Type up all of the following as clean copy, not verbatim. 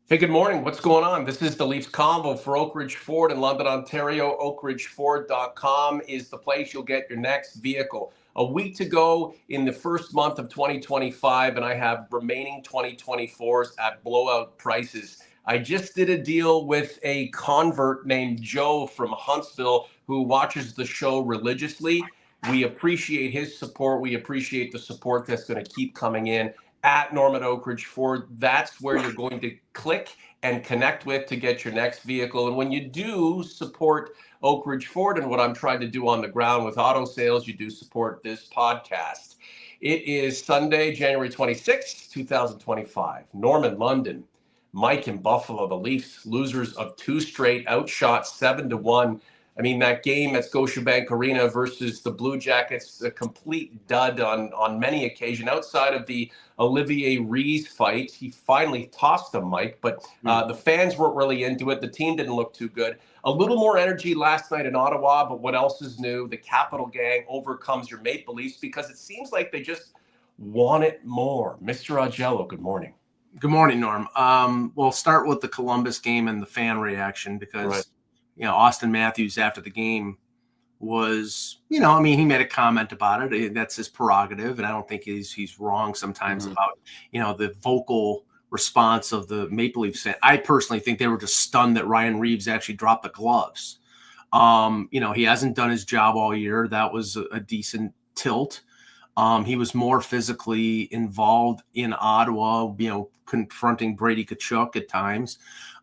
Hey, good morning. What's going on? This is the Leafs Convo for Oak Ridge Ford in London, Ontario. OakRidgeFord.com is the place you'll get your next vehicle. A week to go in the first month of 2025, and I have remaining 2024s at blowout prices. I just did a deal with a convert named Joe from Huntsville who watches the show religiously. We appreciate his support. We appreciate the support that's going to keep coming in at Norman Oak Ridge Ford. That's where you're going to click and connect with to get your next vehicle. And when you do support Oak Ridge Ford and what I'm trying to do on the ground with auto sales, you do support this podcast. It is Sunday, January 26th, 2025. Norman, London, Mike in Buffalo, the Leafs, losers of two straight, outshot 7-1. I mean, that game at Scotiabank Arena versus the Blue Jackets, a complete dud on many occasions. Outside of the Olivier Reeves fight, he finally tossed them, Mike, but the fans weren't really into it. The team didn't look too good. A little more energy last night in Ottawa, but what else is new? The Capital Gang overcomes your Maple Leafs because it seems like they just want it more. Mr. Augello, good morning. Good morning, Norm. We'll start with the Columbus game and the fan reaction because, Right. Austin Matthews after the game was, he made a comment about it. That's his prerogative, and I don't think he's wrong sometimes about, the vocal response of the Maple Leafs fan. I personally think they were just stunned that Ryan Reeves actually dropped the gloves. He hasn't done his job all year. That was a decent tilt. He was more physically involved in Ottawa, confronting Brady Tkachuk at times.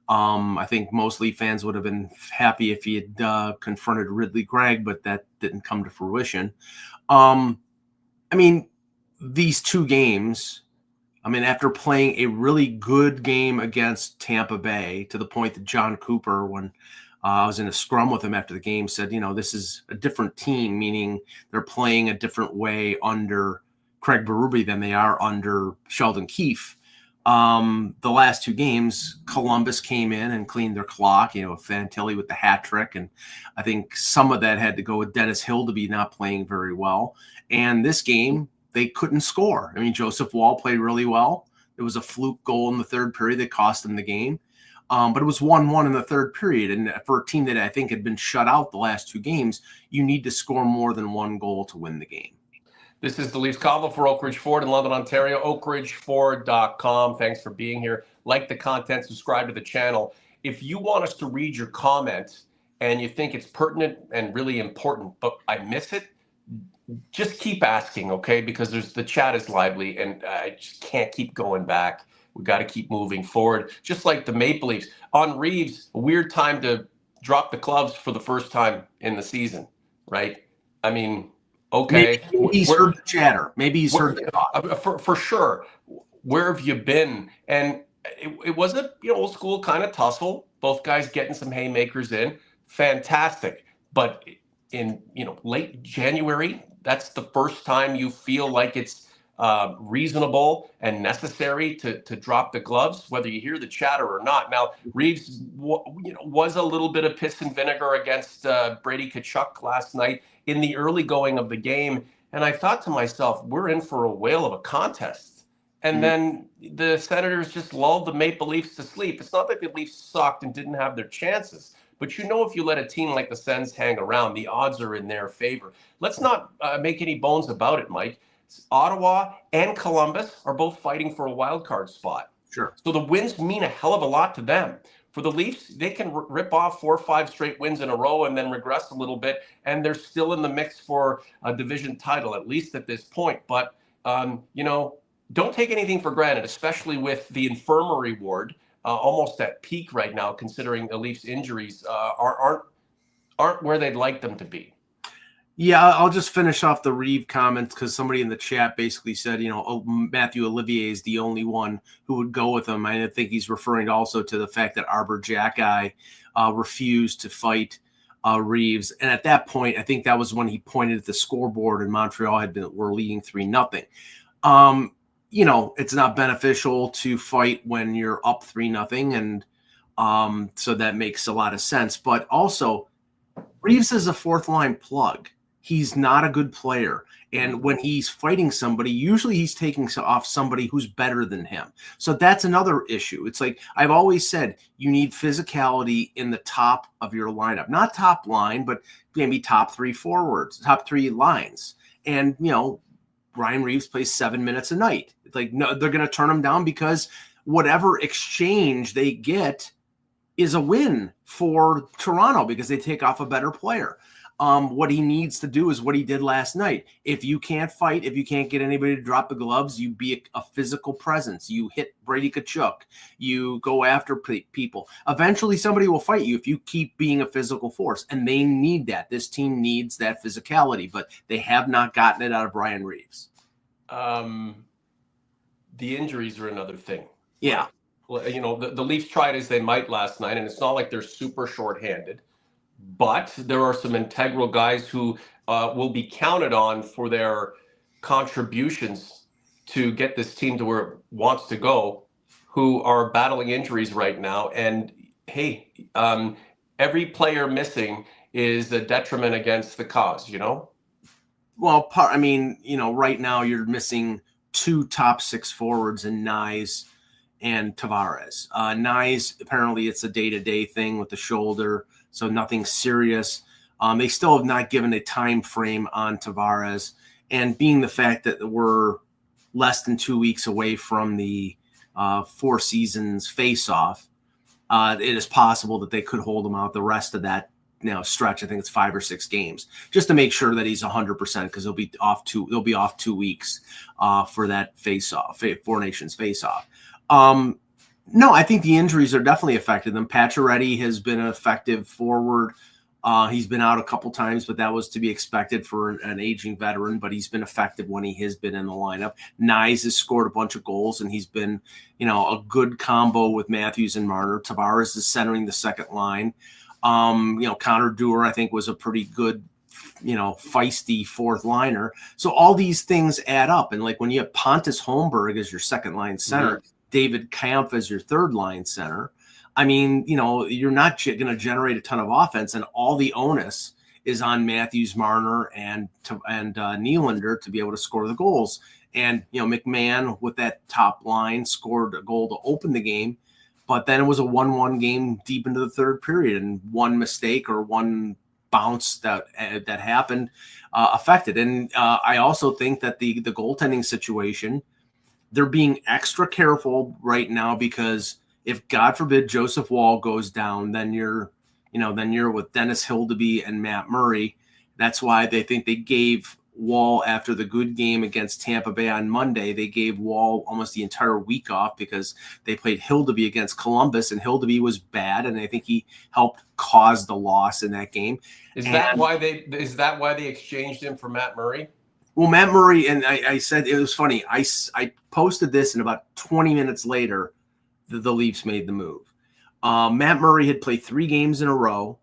I think most Leaf fans would have been happy if he had confronted Ridley Gregg, but that didn't come to fruition. These two games, after playing a really good game against Tampa Bay, to the point that John Cooper, when I was in a scrum with him after the game, said, this is a different team, meaning they're playing a different way under Craig Berube than they are under Sheldon Keefe. The last two games, Columbus came in and cleaned their clock, Fantilli with the hat trick. And I think some of that had to go with Dennis Hildeby not playing very well. And this game, they couldn't score. Joseph Wall played really well. There was a fluke goal in the third period that cost them the game. But it was 1-1 in the third period. And for a team that I think had been shut out the last two games, you need to score more than one goal to win the game. This is the Leafs Convo for Oak Ridge Ford in London, Ontario. OakRidgeFord.com. Thanks for being here. Like the content, subscribe to the channel. If you want us to read your comment and you think it's pertinent and really important, but I miss it, just keep asking, okay? Because the chat is lively and I just can't keep going back. We got to keep moving forward. Just like the Maple Leafs. On Reeves, a weird time to drop the gloves for the first time in the season, right? Okay. Maybe he's heard the chatter. Maybe he's heard the talk. For sure. Where have you been? And it was a old school kind of tussle. Both guys getting some haymakers in. Fantastic. But in late January, that's the first time you feel like it's reasonable and necessary to drop the gloves, whether you hear the chatter or not. Now, Reeves was a little bit of piss and vinegar against Brady Tkachuk last night in the early going of the game. And I thought to myself, we're in for a whale of a contest. And then the Senators just lulled the Maple Leafs to sleep. It's not that the Leafs sucked and didn't have their chances. But if you let a team like the Sens hang around, the odds are in their favor. Let's not make any bones about it, Mike. Ottawa and Columbus are both fighting for a wild card spot. Sure. So the wins mean a hell of a lot to them. For the Leafs, they can rip off 4 or 5 straight wins in a row and then regress a little bit, and they're still in the mix for a division title, at least at this point. But, don't take anything for granted, especially with the infirmary ward almost at peak right now, considering the Leafs' injuries aren't where they'd like them to be. Yeah, I'll just finish off the Reeve comments because somebody in the chat basically said, Matthew Olivier is the only one who would go with him. I think he's referring also to the fact that Arbor Jacki refused to fight Reeves. And at that point, I think that was when he pointed at the scoreboard and Montreal were leading 3-0. It's not beneficial to fight when you're up 3-0. And so that makes a lot of sense. But also, Reeves is a fourth line plug. he's not a good player. And when he's fighting somebody, usually he's taking off somebody who's better than him. So that's another issue. It's like I've always said, you need physicality in the top of your lineup, not top line, but maybe top three forwards, top three lines. And, Ryan Reeves plays 7 minutes a night. It's like, no, they're going to turn him down because whatever exchange they get is a win for Toronto because they take off a better player. What he needs to do is what he did last night. If you can't fight, if you can't get anybody to drop the gloves, you be a physical presence. You hit Brady Tkachuk. You go after people. Eventually, somebody will fight you if you keep being a physical force, and they need that. This team needs that physicality, but they have not gotten it out of Ryan Reeves. The injuries are another thing. Yeah. Well, the Leafs tried as they might last night, and it's not like they're super shorthanded. But there are some integral guys who will be counted on for their contributions to get this team to where it wants to go, who are battling injuries right now. And hey, every player missing is a detriment against the cause, Well, right now you're missing 2 top 6 forwards in Nyes and Tavares. Nyes, apparently it's a day-to-day thing with the shoulder, so nothing serious. They still have not given a time frame on Tavares, and being the fact that we're less than 2 weeks away from the Four Seasons face-off, it is possible that they could hold him out the rest of that stretch. I think it's 5 or 6 games, just to make sure that he's 100%, because they'll be off 2 weeks for that face-off, Four Nations face-off. No, I think the injuries are definitely affected them. Pacioretty has been an effective forward. He's been out a couple times, but that was to be expected for an aging veteran, but he's been effective when he has been in the lineup. Nyes has scored a bunch of goals, and he's been, a good combo with Matthews and Marner. Tavares is centering the second line. Connor Dewar, I think, was a pretty good, feisty fourth liner. So all these things add up. And like when you have Pontus Holmberg as your second line center, David Kampf as your third line center, you're not going to generate a ton of offense, and all the onus is on Matthews, Marner, and Nylander to be able to score the goals. And, McMahon with that top line scored a goal to open the game, but then it was a 1-1 game deep into the third period, and one mistake or one bounce that happened affected. And I also think that the goaltending situation, they're being extra careful right now, because if, God forbid, Joseph Woll goes down, then you're with Dennis Hildeby and Matt Murray. That's why they think they gave Woll, after the good game against Tampa Bay on Monday, they gave Woll almost the entire week off because they played Hildeby against Columbus, and Hildeby was bad, and I think he helped cause the loss in that game. Is that why they exchanged him for Matt Murray? Well, Matt Murray, and I said, it was funny. I posted this, and about 20 minutes later, the Leafs made the move. Matt Murray had played 3 games in a row.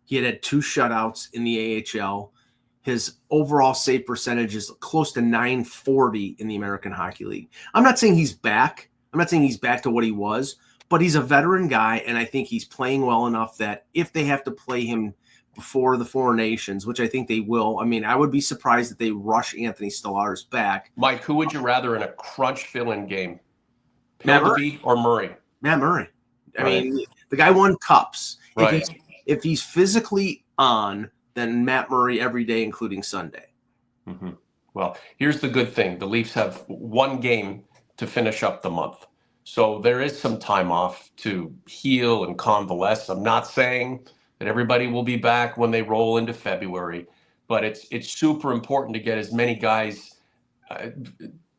He had 2 shutouts in the AHL. His overall save percentage is close to .940 in the American Hockey League. I'm not saying he's back. I'm not saying he's back to what he was, but he's a veteran guy, and I think he's playing well enough that if they have to play him before the Four Nations, which I think they will, I would be surprised if they rush Anthony Stolarz back. Mike, who would you rather in a crunch fill-in game? Matt Murray or Murray? Matt Murray. The guy won cups. Right. If he's physically on, then Matt Murray every day, including Sunday. Mm-hmm. Well, here's the good thing. The Leafs have 1 game to finish up the month. So there is some time off to heal and convalesce. I'm not saying that everybody will be back when they roll into February, but it's super important to get as many guys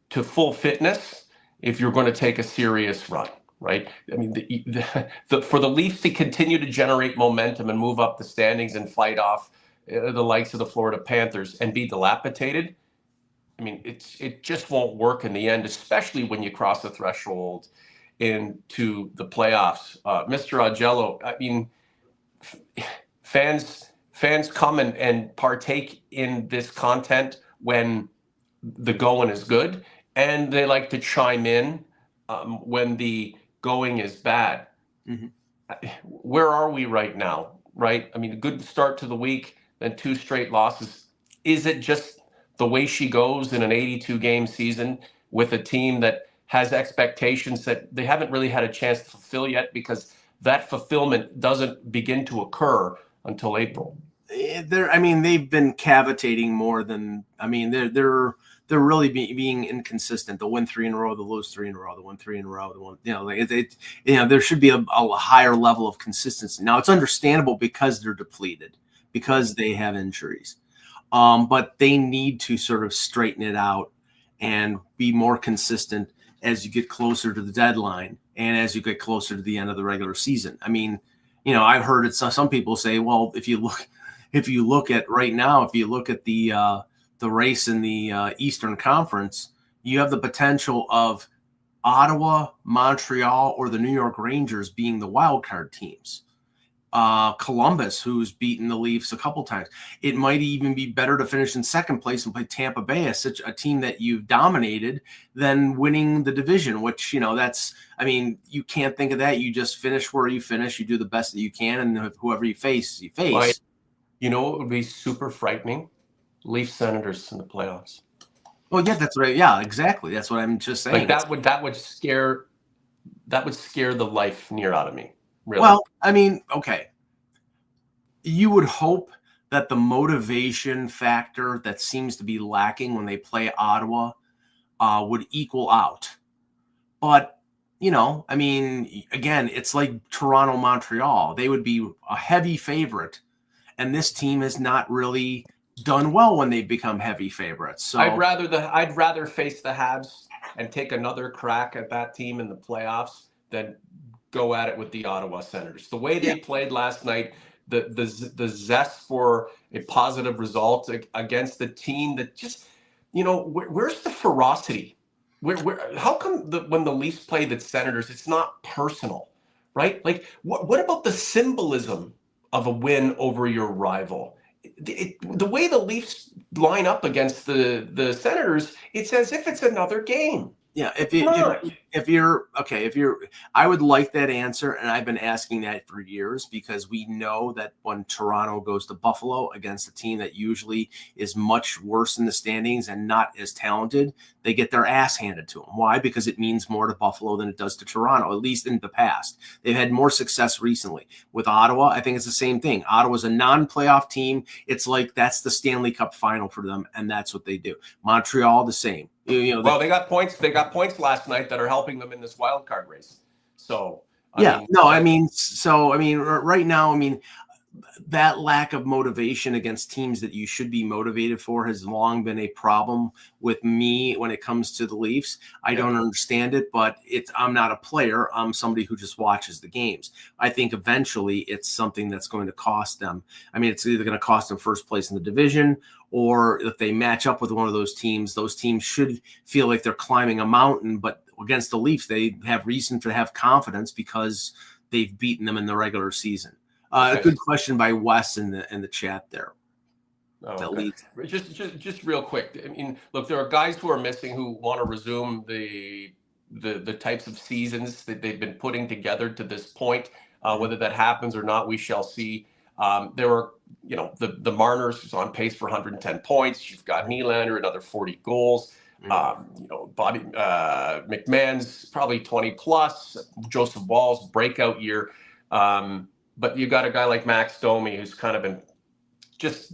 to full fitness if you're going to take a serious run, right? For the Leafs to continue to generate momentum and move up the standings and fight off the likes of the Florida Panthers and be dilapidated, it just won't work in the end, especially when you cross the threshold into the playoffs. Mr. Augello, fans come and partake in this content when the going is good, and they like to chime in when the going is bad. Mm-hmm. Where are we right now, right? A good start to the week, then 2 straight losses. is it just the way she goes in an 82 game season with a team that has expectations that they haven't really had a chance to fulfill yet, because that fulfillment doesn't begin to occur until April? They've been cavitating more than, they're really being inconsistent. They'll win 3 in a row, they'll lose 3 in a row, they'll win 3 in a row, there should be a higher level of consistency. Now, it's understandable because they're depleted, because they have injuries. But they need to sort of straighten it out and be more consistent as you get closer to the deadline and as you get closer to the end of the regular season. I've heard some people say, well, if you look at right now, if you look at the race in the Eastern Conference, you have the potential of Ottawa, Montreal, or the New York Rangers being the wild card teams. Columbus, who's beaten the Leafs a couple times. It might even be better to finish in second place and play Tampa Bay as such a team that you've dominated than winning the division, which, you can't think of that. You just finish where you finish. You do the best that you can, and whoever you face, you face. Right. What would be super frightening? Leafs Senators in the playoffs. Oh, yeah, that's right. Yeah, exactly. That's what I'm just saying. Like that would scare the life near out of me. Really? Well, okay. You would hope that the motivation factor that seems to be lacking when they play Ottawa would equal out. But, again, it's like Toronto, Montreal. They would be a heavy favorite, and this team has not really done well when they become heavy favorites. So I'd rather face the Habs and take another crack at that team in the playoffs than go at it with the Ottawa Senators. The way they played last night, the zest for a positive result against the team that just, where's the ferocity? How come when the Leafs play the Senators, it's not personal, right? Like, what about the symbolism of a win over your rival? The way the Leafs line up against the Senators, it's as if it's another game. Yeah, I would like that answer, and I've been asking that for years, because we know that when Toronto goes to Buffalo against a team that usually is much worse in the standings and not as talented, they get their ass handed to them. Why? Because it means more to Buffalo than it does to Toronto, at least in the past. They've had more success recently. With Ottawa, I think it's the same thing. Ottawa's a non-playoff team. It's like that's the Stanley Cup final for them, and that's what they do. Montreal, the same. Well, they got points. They got points last night that are helping them in this wild card race. So right now, that lack of motivation against teams that you should be motivated for has long been a problem with me when it comes to the Leafs. I don't understand it, but I'm not a player. I'm somebody who just watches the games. I think eventually it's something that's going to cost them. It's either going to cost them first place in the division, or if they match up with one of those teams should feel like they're climbing a mountain. But against the Leafs, they have reason to have confidence because they've beaten them in the regular season. A good question by Wes in the chat there. Okay. Just real quick. Look, there are guys who are missing who want to resume the types of seasons that they've been putting together to this point. Whether that happens or not, we shall see. There are, the Marner's is on pace for 110 points. You've got Nylander, another 40 goals. Bobby McMahon's probably 20 plus. Joseph Wall's breakout year. But you got a guy like Max Domi who's kind of been just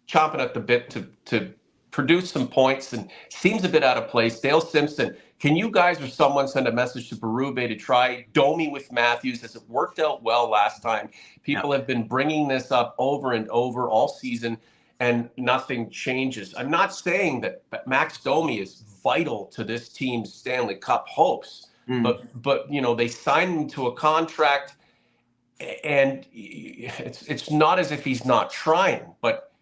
chomping at the bit to produce some points and seems a bit out of place. Dale Simpson, can you guys or someone send a message to Berube to try Domi with Matthews, as it worked out well last time? People have been bringing this up over and over all season, and nothing changes. I'm not saying that Max Domi is vital to this team's Stanley Cup hopes, but they signed him to a contract. And it's not as if he's not trying, but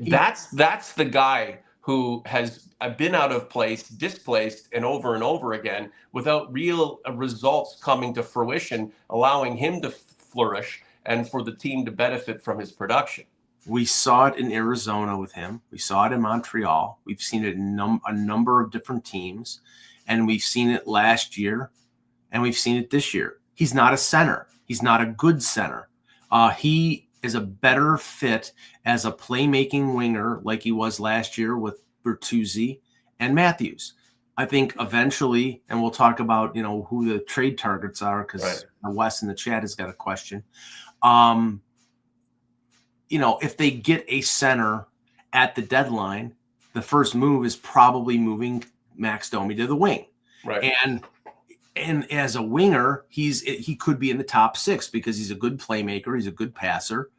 that's the guy who has been out of place, displaced, and over again without real results coming to fruition, allowing him to flourish and for the team to benefit from his production. We saw it in Arizona with him. We saw it in Montreal. We've seen it in a number of different teams, and we've seen it last year, and we've seen it this year. He's not a center. He's not a good center. He is a better fit as a playmaking winger like he was last year with Bertuzzi and Matthews. I think eventually, and we'll talk about, who the trade targets are, because Wes in the chat has got a question. If they get a center at the deadline, the first move is probably moving Max Domi to the wing. Right. And as a winger, he could be in the top 6 because he's a good playmaker. He's a good passer.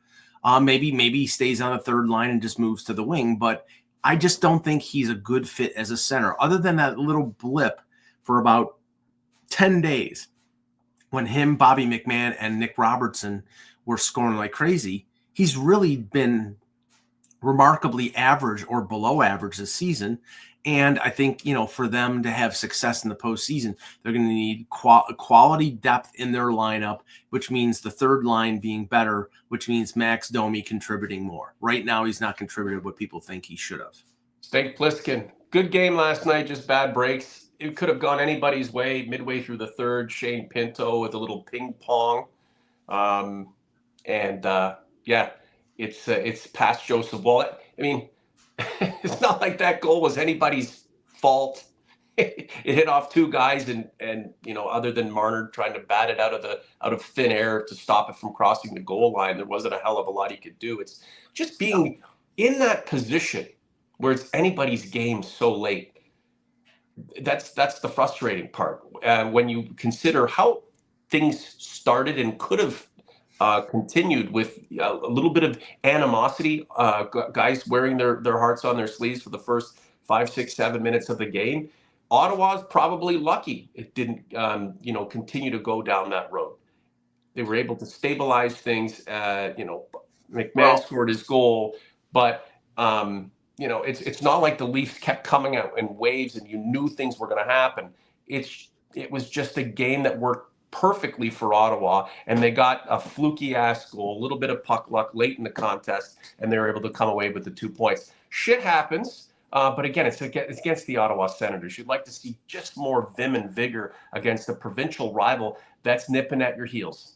Maybe he stays on the third line and just moves to the wing, but I just don't think he's a good fit as a center, other than that little blip for about 10 days when him, Bobby McMahon, and Nick Robertson were scoring like crazy. He's really been remarkably average or below average this season. And I think, for them to have success in the postseason, they're going to need quality depth in their lineup, which means the third line being better, which means Max Domi contributing more. Right now, he's not contributed what people think he should have. Steak Plissken, good game last night, just bad breaks. It could have gone anybody's way midway through the third. Shane Pinto with a little ping pong. It's past Joseph Woll. I mean, it's not like that goal was anybody's fault. It hit off 2 guys, and other than Marner trying to bat it out of thin air to stop it from crossing the goal line, there wasn't a hell of a lot he could do. It's just being in that position where it's anybody's game so late. That's the frustrating part. When you consider how things started and could have continued with a little bit of animosity, guys wearing their hearts on their sleeves for the first 5, 6, 7 minutes of the game. Ottawa's probably lucky it didn't, continue to go down that road. They were able to stabilize things. McMahon scored his goal, but it's not like the Leafs kept coming out in waves and you knew things were going to happen. It was just a game that worked perfectly for Ottawa, and they got a fluky ass goal, a little bit of puck luck late in the contest, and they were able to come away with the 2 points. Shit happens, but again, it's against the Ottawa Senators. You'd like to see just more vim and vigor against a provincial rival that's nipping at your heels.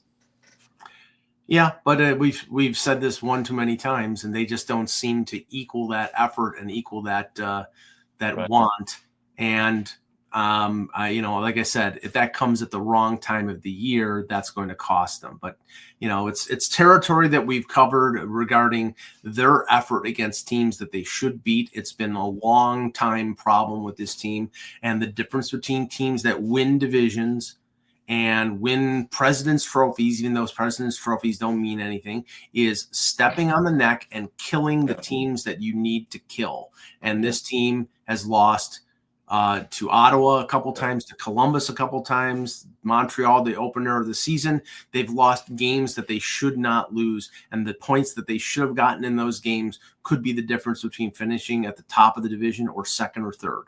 Yeah, but we've said this one too many times, and they just don't seem to equal that effort and equal that want. And like I said, if that comes at the wrong time of the year, that's going to cost them. But it's territory that we've covered regarding their effort against teams that they should beat. It's been a long time problem with this team, and the difference between teams that win divisions and win President's trophies, even those President's trophies don't mean anything, is stepping on the neck and killing the teams that you need to kill. And this team has lost to Ottawa a couple times, to Columbus a couple times, Montreal, the opener of the season. They've lost games that they should not lose, and the points that they should have gotten in those games could be the difference between finishing at the top of the division or second or third.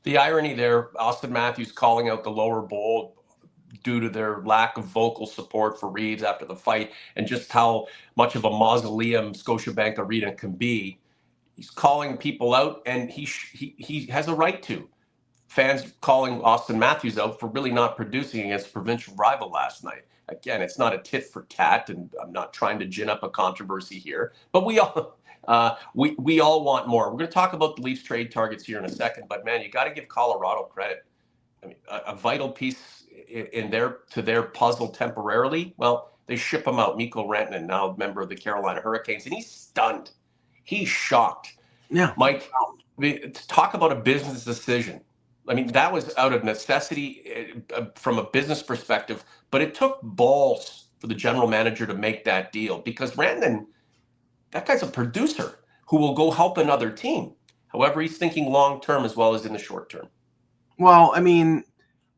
The irony there, Austin Matthews calling out the lower bowl due to their lack of vocal support for Reeves after the fight, and just how much of a mausoleum Scotiabank Arena can be. He's calling people out, and he has a right to. Fans calling Austin Matthews out for really not producing against a provincial rival last night. Again, it's not a tit for tat, and I'm not trying to gin up a controversy here, but we all want more. We're going to talk about the Leafs trade targets here in a second, but man, you got to give Colorado credit. I mean, a vital piece to their puzzle temporarily. Well, they ship him out. Miko Rantanen, now a member of the Carolina Hurricanes, and he's stunned. He's shocked. Yeah, Mike, talk about a business decision. I mean, that was out of necessity from a business perspective, but it took balls for the general manager to make that deal, because Rantanen, that guy's a producer who will go help another team. However, he's thinking long-term as well as in the short term. Well, I mean,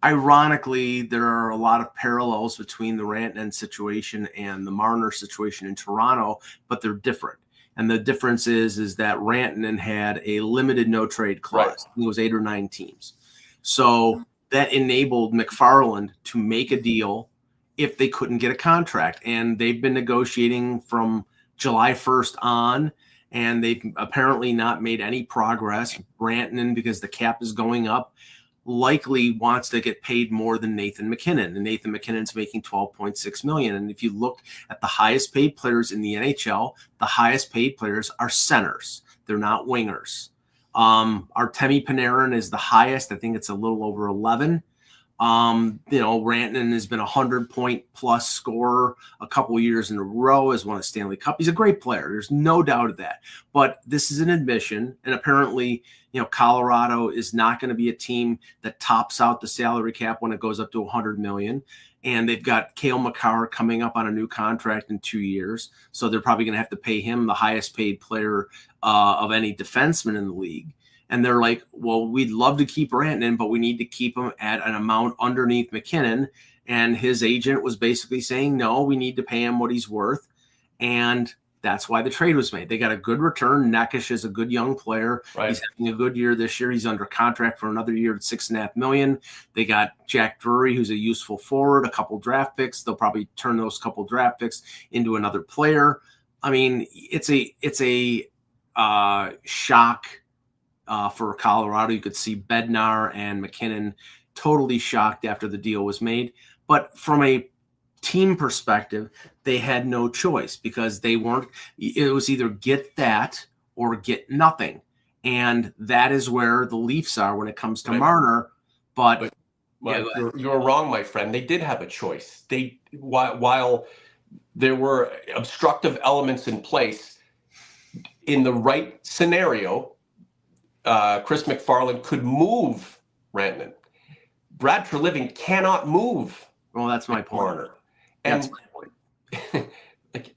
ironically, there are a lot of parallels between the Rantanen situation and the Marner situation in Toronto, but they're different. And the difference is that Rantanen had a limited no-trade clause. Right. It was 8 or 9 teams. So that enabled McFarland to make a deal if they couldn't get a contract. And they've been negotiating from July 1st on, and they've apparently not made any progress. Rantanen, because the cap is going up, likely wants to get paid more than Nathan MacKinnon, and Nathan MacKinnon's making $12.6 million. And if you look at the highest paid players in the NHL, the highest paid players are centers. They're not wingers. Artemi Panarin is the highest. I think it's a little over 11. Rantanen has been 100-point plus scorer a couple years in a row, has won a Stanley Cup. He's a great player. There's no doubt of that. But this is an admission, and apparently, Colorado is not going to be a team that tops out the salary cap when it goes up to $100 million. And they've got Cale Makar coming up on a new contract in 2 years, so they're probably going to have to pay him the highest paid player of any defenseman in the league. And they're like, well, we'd love to keep Rantanen, but we need to keep him at an amount underneath MacKinnon. And his agent was basically saying, no, we need to pay him what he's worth. And that's why the trade was made. They got a good return. Neckish is a good young player. Right. He's having a good year this year. He's under contract for another year at $6.5 million. They got Jack Drury, who's a useful forward, a couple draft picks. They'll probably turn those couple draft picks into another player. I mean, it's a shock. For Colorado. You could see Bednar and MacKinnon totally shocked after the deal was made. But from a team perspective, they had no choice because it was either get that or get nothing. And that is where the Leafs are when it comes to Marner. But you're wrong, my friend. They did have a choice. While there were obstructive elements in place, in the right scenario, Chris MacFarland could move Rantanen. Brad Treliving cannot move. Well, that's my point. Marner. And like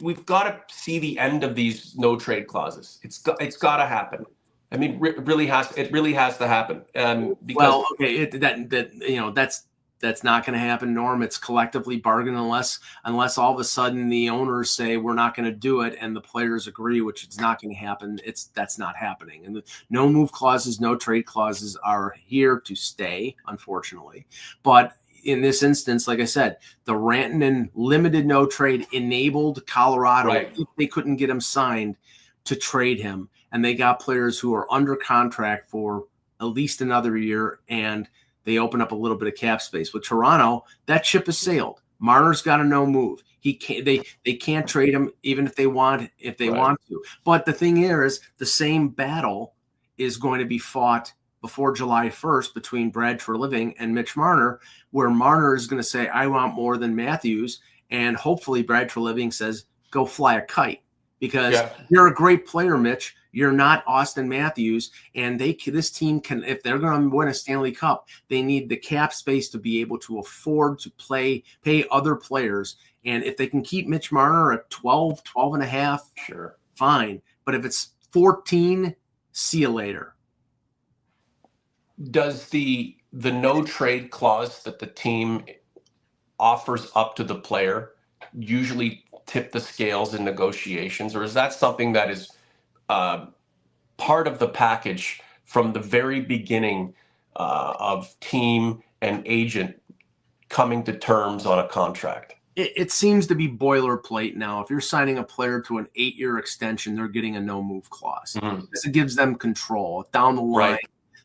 we've got to see the end of these no trade clauses. It's got to happen. I mean, it really has to happen. Because that's not going to happen, Norm. It's collectively bargained unless all of a sudden the owners say we're not going to do it and the players agree, which it's not going to happen. That's not happening. And the no move clauses, no trade clauses are here to stay, unfortunately. But in this instance, like I said, the Rantanen limited no trade enabled Colorado, if they couldn't get him signed, to trade him. And they got players who are under contract for at least another year, and they open up a little bit of cap space. With Toronto, that ship has sailed. Marner's got a no move. He can't. They can't trade him even if they want to. But the thing is, the same battle is going to be fought before July 1st between Brad Treliving and Mitch Marner, where Marner is going to say, "I want more than Matthews," and hopefully Brad Treliving says, "Go fly a kite," because you're a great player, Mitch. You're not Austin Matthews, and this team can, if they're going to win a Stanley Cup, they need the cap space to be able to afford to pay other players. And if they can keep Mitch Marner at 12 and a half, sure, fine. But if it's 14, see you later. Does the no trade clause that the team offers up to the player usually tip the scales in negotiations, or is that something that is part of the package from the very beginning of team and agent coming to terms on a contract? It seems to be boilerplate now. If you're signing a player to an 8-year extension, they're getting a no-move clause. Mm-hmm. It gives them control. Down the line,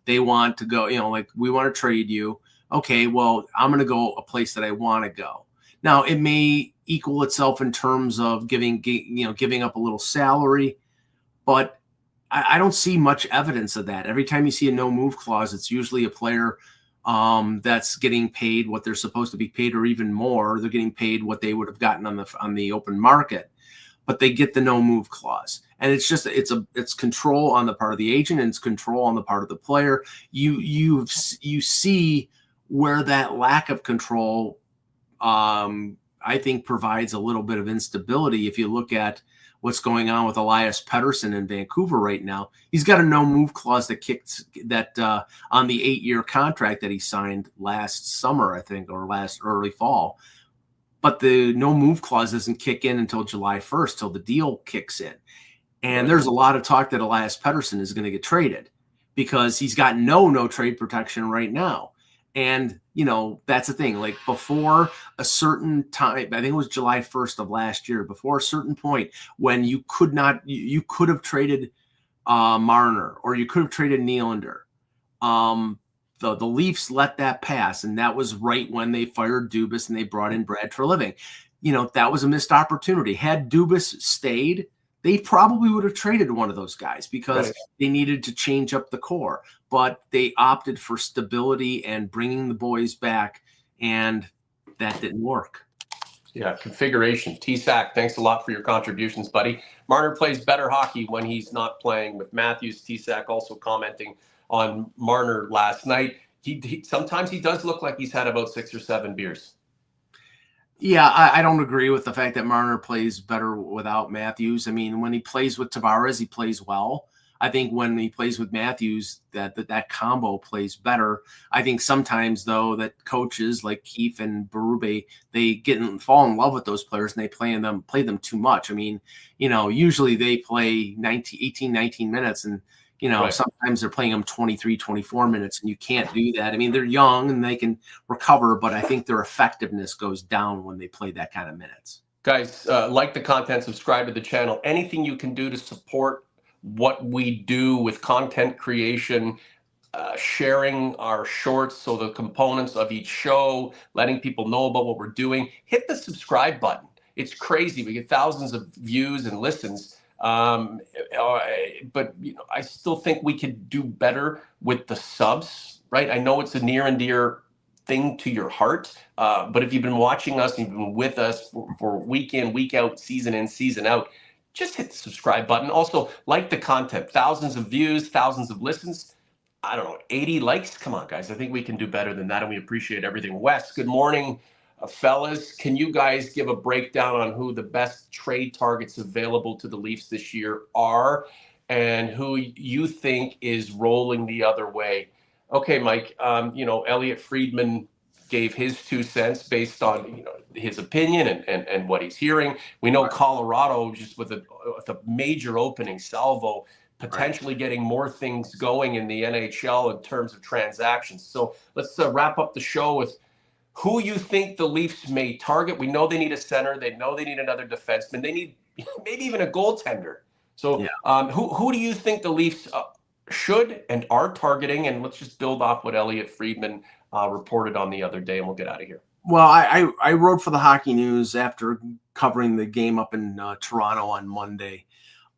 they want to go, like, we want to trade you. Okay, well, I'm going to go a place that I want to go. Now, it may equal itself in terms of giving up a little salary, but I don't see much evidence of that. Every time you see a no-move clause, it's usually a player that's getting paid what they're supposed to be paid, or even more. They're getting paid what they would have gotten on the open market, but they get the no-move clause. And it's control on the part of the agent, and it's control on the part of the player. You see where that lack of control, I think, provides a little bit of instability. If you look at what's going on with Elias Pettersson in Vancouver right now, he's got a no-move clause that on the 8-year contract that he signed last summer, I think, or last early fall. But the no-move clause doesn't kick in until July 1st, till the deal kicks in. And there's a lot of talk that Elias Pettersson is going to get traded because he's got no trade protection right now. And, that's the thing. Like, before a certain time, I think it was July 1st of last year, before a certain point when you could have traded Marner, or you could have traded Nylander, The Leafs let that pass, and that was right when they fired Dubas and they brought in Brad Treliving. That was a missed opportunity. Had Dubas stayed, they probably would have traded one of those guys because they needed to change up the core. But they opted for stability and bringing the boys back, and that didn't work. Yeah, configuration. T-Sack, thanks a lot for your contributions, buddy. Marner plays better hockey when he's not playing with Matthews. T-Sack also commenting on Marner last night. He sometimes he does look like he's had about 6 or 7 beers. Yeah, I don't agree with the fact that Marner plays better without Matthews. I mean, when he plays with Tavares, he plays well. I think when he plays with Matthews, that combo plays better. I think sometimes, though, that coaches like Keefe and Berube, they fall in love with those players and they play them too much. I mean, usually they play 18, 19 minutes and, sometimes they're playing them 23, 24 minutes, and you can't do that. I mean, they're young and they can recover, but I think their effectiveness goes down when they play that kind of minutes. Guys, like the content, subscribe to the channel. Anything you can do to support what we do with content creation, sharing our shorts, so the components of each show, letting people know about what we're doing. Hit the subscribe button. It's crazy. We get thousands of views and listens. But I still think we could do better with the subs, right? I know it's a near and dear thing to your heart, but if you've been watching us, you've been with us for week in, week out, season in, season out, just hit the subscribe button. Also, like the content. Thousands of views, thousands of listens. I don't know, 80 likes? Come on, guys. I think we can do better than that, and we appreciate everything. Wes, good morning, fellas. Can you guys give a breakdown on who the best trade targets available to the Leafs this year are and who you think is rolling the other way? Okay, Mike, Elliot Friedman gave his 2 cents based on his opinion and what he's hearing. We know Colorado, just with a major opening salvo, potentially getting more things going in the NHL in terms of transactions. So let's wrap up the show with who you think the Leafs may target. We know they need a center. They know they need another defenseman. They need maybe even a goaltender. So who do you think the Leafs should and are targeting? And let's just build off what Elliot Friedman reported on the other day, and we'll get out of here. Well, I wrote for the Hockey News after covering the game up in Toronto on Monday.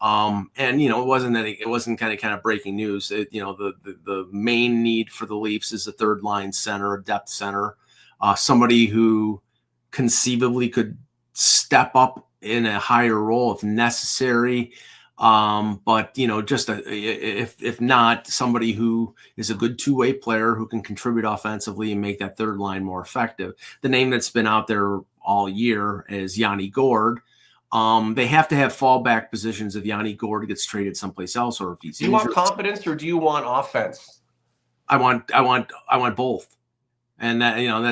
And it wasn't kind of breaking news. The main need for the Leafs is a third line center, a depth center, somebody who conceivably could step up in a higher role if necessary. But just if not, somebody who is a good two-way player who can contribute offensively and make that third line more effective. The name that's been out there all year is Yanni Gourde. They have to have fallback positions if Yanni Gourde gets traded someplace else, or if he's injured. Do you want confidence or do you want offense? I want both. And they don't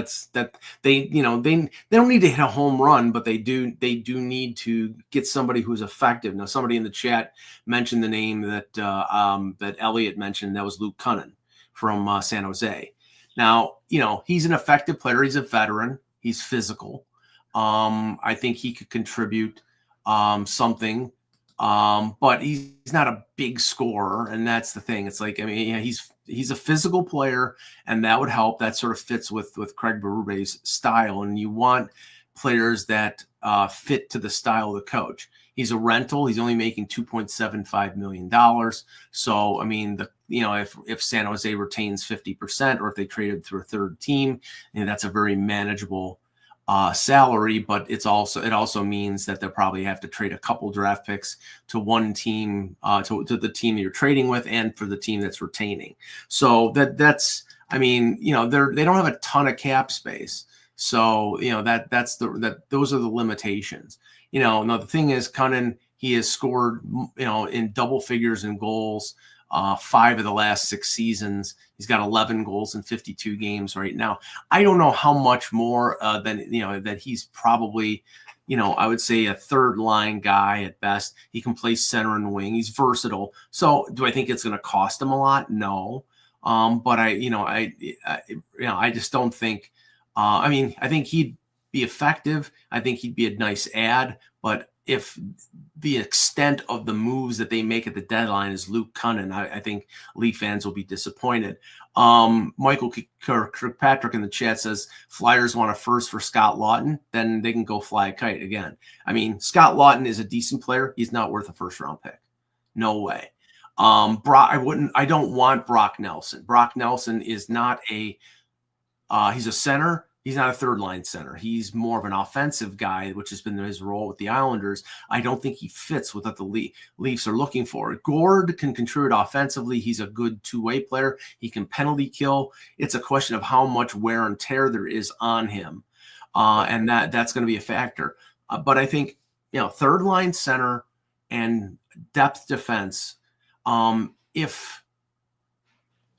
need to hit a home run, but they do need to get somebody who's effective. Now, somebody in the chat mentioned the name that Elliot mentioned. That was Luke Cunnin from San Jose. Now, he's an effective player. He's a veteran. He's physical. I think he could contribute something, but he's not a big scorer, and that's the thing. It's like, he's a physical player, and that would help. That sort of fits with Craig Berube's style, and you want players that fit to the style of the coach. He's a rental. He's only making $2.75 million. So, if San Jose retains 50%, or if they traded through a third team, that's a very manageable salary, but it also means that they'll probably have to trade a couple draft picks to one team, to the team that you're trading with, and for the team that's retaining. So those are the cap space. So those are the limitations. Now the thing is, Cunnin, he has scored in double figures in goals 5 of the last 6 seasons. He's got 11 goals in 52 games right now. I don't know how much more than that he's probably, I would say a third line guy at best. He can play center and wing. He's versatile. So do I think it's going to cost him a lot? No. But I just don't think. I think he'd be effective. I think he'd be a nice add, but if the extent of the moves that they make at the deadline is Luke Cunnin, I think Leaf fans will be disappointed. Michael Kirkpatrick in the chat says Flyers want a first for Scott Lawton, then they can go fly a kite again. I mean, Scott Lawton is a decent player. He's not worth a first round pick. No way. I don't want Brock Nelson. Brock Nelson is not he's a center. He's not a third line center. He's more of an offensive guy, which has been his role with the Islanders. I don't think he fits with what the Leafs are looking for. Gord can contribute offensively. He's a good two-way player. He can penalty kill. It's a question of how much wear and tear there is on him. And that's going to be a factor. But I think, third line center and depth defense,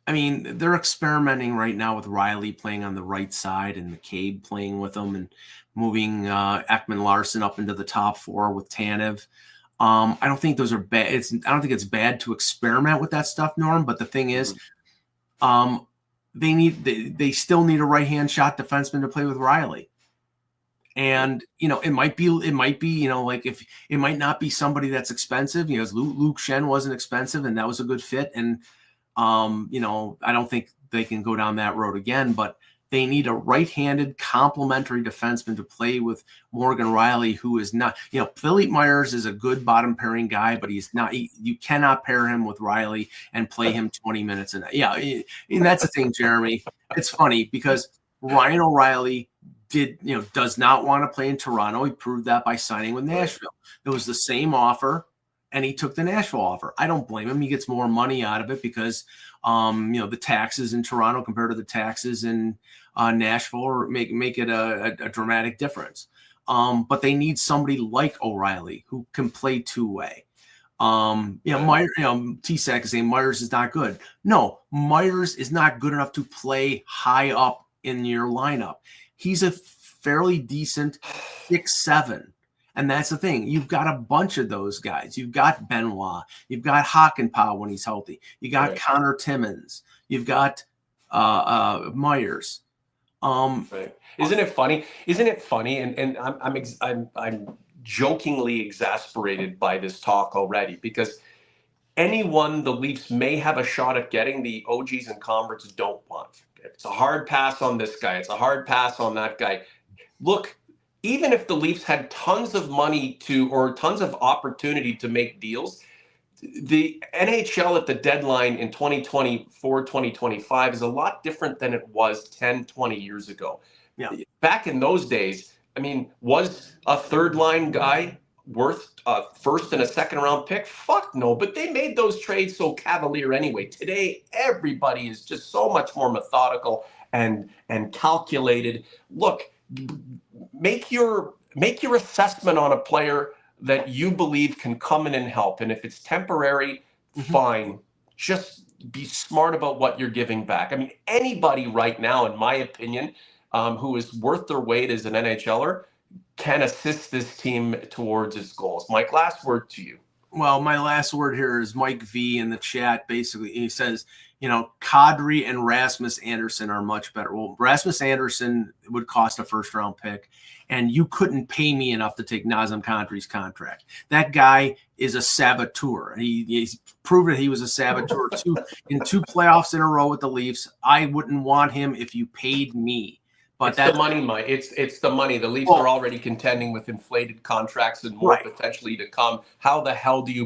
they're experimenting right now with Riley playing on the right side and McCabe playing with them and moving Ekman Larson up into the top four with Tanev. I don't think those are bad. I don't think it's bad to experiment with that stuff, Norm. But the thing is, they still need a right-hand shot defenseman to play with Riley. And, it might be, like if it might not be somebody that's expensive, Luke Shen wasn't expensive and that was a good fit. And, I don't think they can go down that road again, but they need a right-handed complementary defenseman to play with Morgan Riley, who is not, Philippe Myers is a good bottom pairing guy, but he's not, you cannot pair him with Riley and play him 20 minutes. And that's the thing, Jeremy. It's funny because Ryan O'Reilly does not want to play in Toronto. He proved that by signing with Nashville. It was the same offer, and he took the Nashville offer. I don't blame him. He gets more money out of it because, the taxes in Toronto compared to the taxes in Nashville make it a dramatic difference. But they need somebody like O'Reilly who can play two-way. Myers, T-Sack is saying Myers is not good. No, Myers is not good enough to play high up in your lineup. He's a fairly decent 6'7". And that's the thing. You've got a bunch of those guys. You've got Benoit. You've got Hakanpää when he's healthy. You got Connor Timmins. You've got Myers. Right. Isn't it funny? And I'm jokingly exasperated by this talk already because anyone the Leafs may have a shot at getting, the OGs and converts don't want. It's a hard pass on this guy. It's a hard pass on that guy. Look, even if the Leafs had tons of money or tons of opportunity to make deals, the NHL at the deadline in 2024, 2025 is a lot different than it was 10, 20 years ago. Yeah. Back in those days, was a third line guy worth a first and a second round pick? Fuck no, but they made those trades so cavalier anyway. Today, everybody is just so much more methodical and calculated. Look, make your assessment on a player that you believe can come in and help. And if it's temporary, fine. Just be smart about what you're giving back. Anybody right now, in my opinion, who is worth their weight as an NHLer can assist this team towards its goals. Mike, last word to you. Well, my last word here is Mike V in the chat. Basically, he says, Kadri and Rasmus Anderson are much better. Well, Rasmus Anderson would cost a first-round pick, and you couldn't pay me enough to take Nazem Kadri's contract. That guy is a saboteur. He's proven he was a saboteur in two playoffs in a row with the Leafs. I wouldn't want him if you paid me. But it's the money, Mike. It's the money. The Leafs are already contending with inflated contracts and more potentially to come. How the hell do you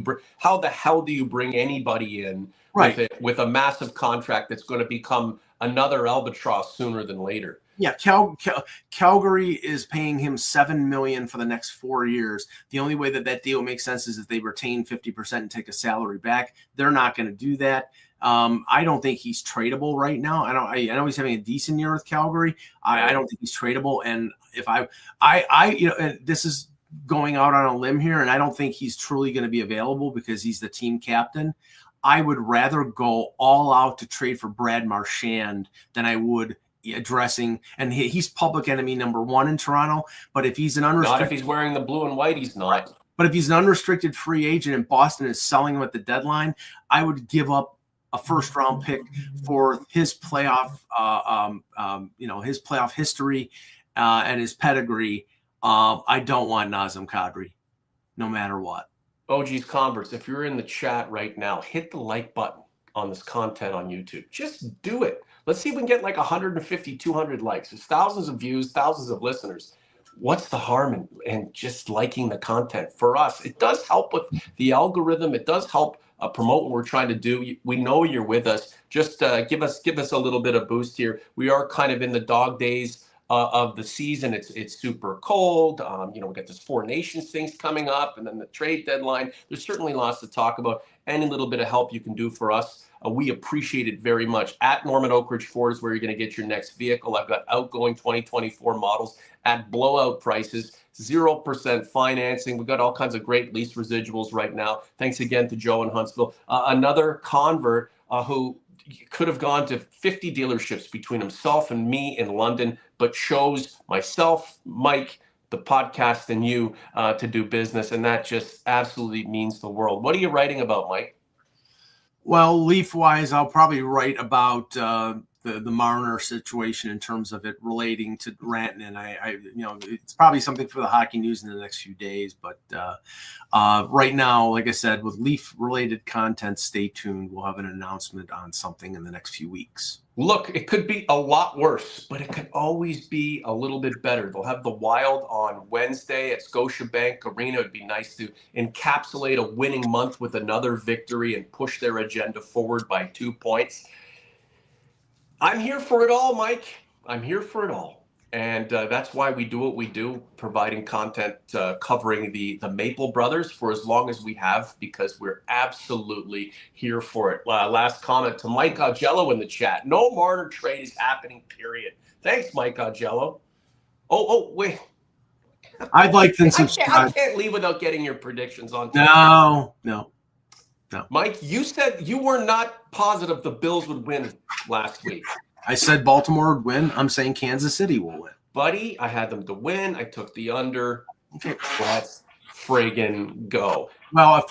bring anybody in with a massive contract that's going to become another albatross sooner than later? Yeah, Calgary is paying him $7 million for the next 4 years. The only way that deal makes sense is if they retain 50% and take a salary back. They're not going to do that. I don't think he's tradable right now. I know he's having a decent year with Calgary. I don't think he's tradable. And if and this is going out on a limb here, and I don't think he's truly going to be available because he's the team captain. I would rather go all out to trade for Brad Marchand than I would addressing, and he's public enemy number one in Toronto. But if he's not if he's wearing the blue and white, he's not. But if he's an unrestricted free agent and Boston is selling him at the deadline, I would give up a first round pick for his playoff, his playoff history and his pedigree. I don't want Nazem Kadri. no matter what. OG's Converse, if you're in the chat right now, hit the like button on this content on YouTube. Just do it. Let's see if we can get like 150, 200 likes. There's thousands of views, thousands of listeners. What's the harm in just liking the content? For us, it does help with the algorithm. It does help promote what we're trying to do. We know you're with us. Just give us a little bit of boost here. We are kind of in the dog days of the season. It's super cold. We got this Four Nations things coming up, and then the trade deadline. There's certainly lots to talk about. Any little bit of help you can do for us, we appreciate it very much. At Norman Oakridge Ford is where you're going to get your next vehicle. I've got outgoing 2024 models at blowout prices, 0% financing. We've got all kinds of great lease residuals right now. Thanks again to Joe in Huntsville. Another convert who could have gone to 50 dealerships between himself and me in London, but chose myself, Mike, the podcast, and you to do business. And that just absolutely means the world. What are you writing about, Mike? Well, Leaf-wise, I'll probably write about the Marner situation in terms of it relating to Rantanen. It's probably something for the Hockey News in the next few days. But right now, like I said, with Leaf-related content, stay tuned. We'll have an announcement on something in the next few weeks. Look, it could be a lot worse, but it could always be a little bit better. They'll have the Wild on Wednesday at Scotiabank Arena. It'd be nice to encapsulate a winning month with another victory and push their agenda forward by 2 points. I'm here for it all, Mike. I'm here for it all. And that's why we do what we do, providing content covering the Maple Brothers for as long as we have, because we're absolutely here for it. Last comment to Mike Augello in the chat. No Marner trade is happening, period. Thanks, Mike Augello. Oh, wait. I'd like to subscribe. I can't leave without getting your predictions on Twitter. No. Mike, you said you were not positive the Bills would win last week. I said Baltimore would win. I'm saying Kansas City will win. Buddy, I had them to win. I took the under. Okay. Let's friggin' go. Well,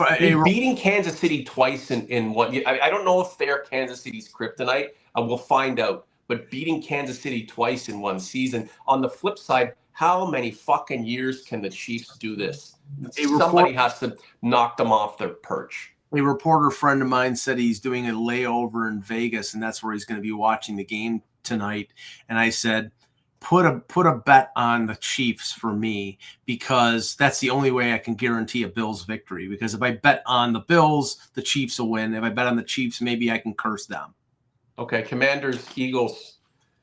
beating Kansas City twice in one. I don't know if they're Kansas City's kryptonite. We'll find out. But beating Kansas City twice in one season. On the flip side, how many fucking years can the Chiefs do this? Somebody has to knock them off their perch. A reporter friend of mine said he's doing a layover in Vegas, and that's where he's going to be watching the game tonight. And I said, put a bet on the Chiefs for me, because that's the only way I can guarantee a Bills victory. Because if I bet on the Bills, the Chiefs will win. If I bet on the Chiefs, maybe I can curse them. Okay, Commanders, Eagles.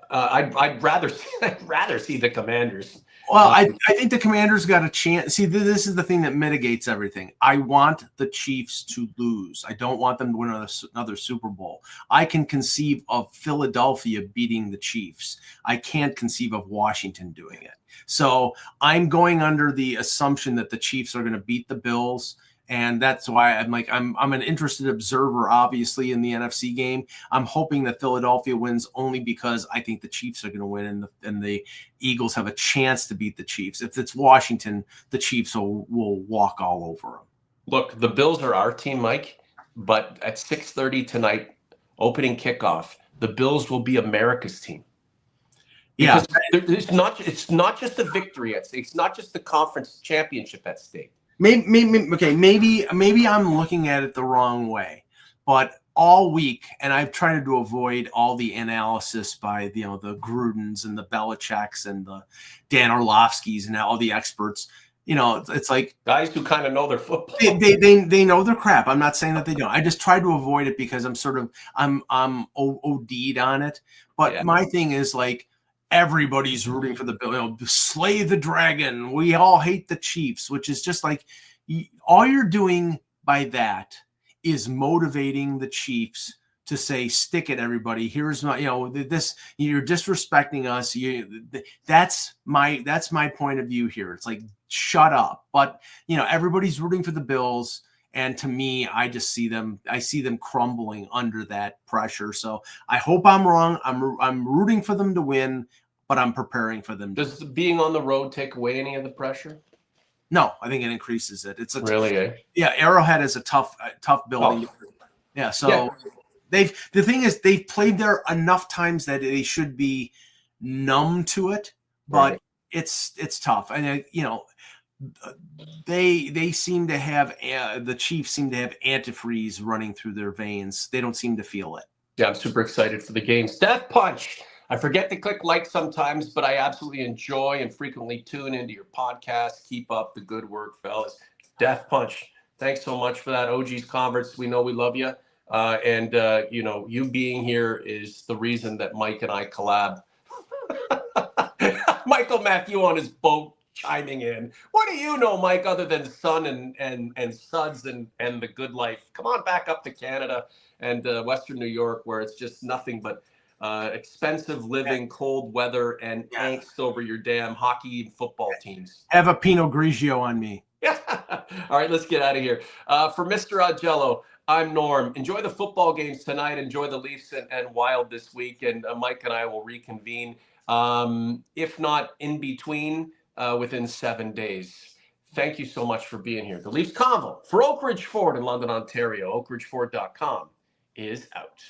I'd rather see the Commanders. Well, I think the Commanders got a chance. See, this is the thing that mitigates everything. I want the Chiefs to lose. I don't want them to win another Super Bowl. I can conceive of Philadelphia beating the Chiefs. I can't conceive of Washington doing it. So I'm going under the assumption that the Chiefs are going to beat the Bills. And that's why I'm an interested observer, obviously, in the NFC game. I'm hoping that Philadelphia wins only because I think the Chiefs are going to win, and the Eagles have a chance to beat the Chiefs. If it's Washington, the Chiefs will walk all over them. Look, the Bills are our team, Mike, but at 6:30 tonight, opening kickoff, the Bills will be America's team. Because it's not just the victory at stake. It's not just the conference championship at stake. Maybe I'm looking at it the wrong way, but all week, and I've tried to avoid all the analysis by the Grudens and the Belichicks and the Dan Orlovskis and all the experts. It's like guys who kind of know their football. They know their crap. I'm not saying that they don't. I just try to avoid it because I'm OD'd on it. But my thing is like, everybody's rooting for the Bills. Slay the dragon. We all hate the Chiefs, which is just like, all you're doing by that is motivating the Chiefs to say, stick it, everybody. Here's my, this, you're disrespecting us. That's my point of view here. It's like, shut up. But, everybody's rooting for the Bills. And to me, I see them crumbling under that pressure. So I hope I'm wrong. I'm rooting for them to win, but I'm preparing for them. Does being on the road take away any of the pressure? No, I think it increases it. It's really, yeah. Arrowhead is a tough building. Oh. Yeah. So the thing is, they've played there enough times that they should be numb to it, but it's tough. And they seem to have the Chiefs seem to have antifreeze running through their veins. They don't seem to feel it. Yeah, I'm super excited for the games. Death Punch. I forget to click like sometimes, but I absolutely enjoy and frequently tune into your podcast. Keep up the good work, fellas. Death Punch. Thanks so much for that. OG's Converts, we know we love you. And you being here is the reason that Mike and I collab. Michael Matthew on his boat chiming in. What do you know, Mike, other than sun and suds and the good life? Come on back up to Canada and Western New York, where it's just nothing but expensive living, cold weather, and angst over your damn hockey and football teams. Have a Pinot Grigio on me. All right, let's get out of here. For Mr. Augello, I'm Norm. Enjoy the football games tonight. Enjoy the Leafs and Wild this week. And Mike and I will reconvene, if not in between, within 7 days. Thank you so much for being here. The Leafs Convo for Oak Ridge Ford in London, Ontario. OakRidgeFord.com is out.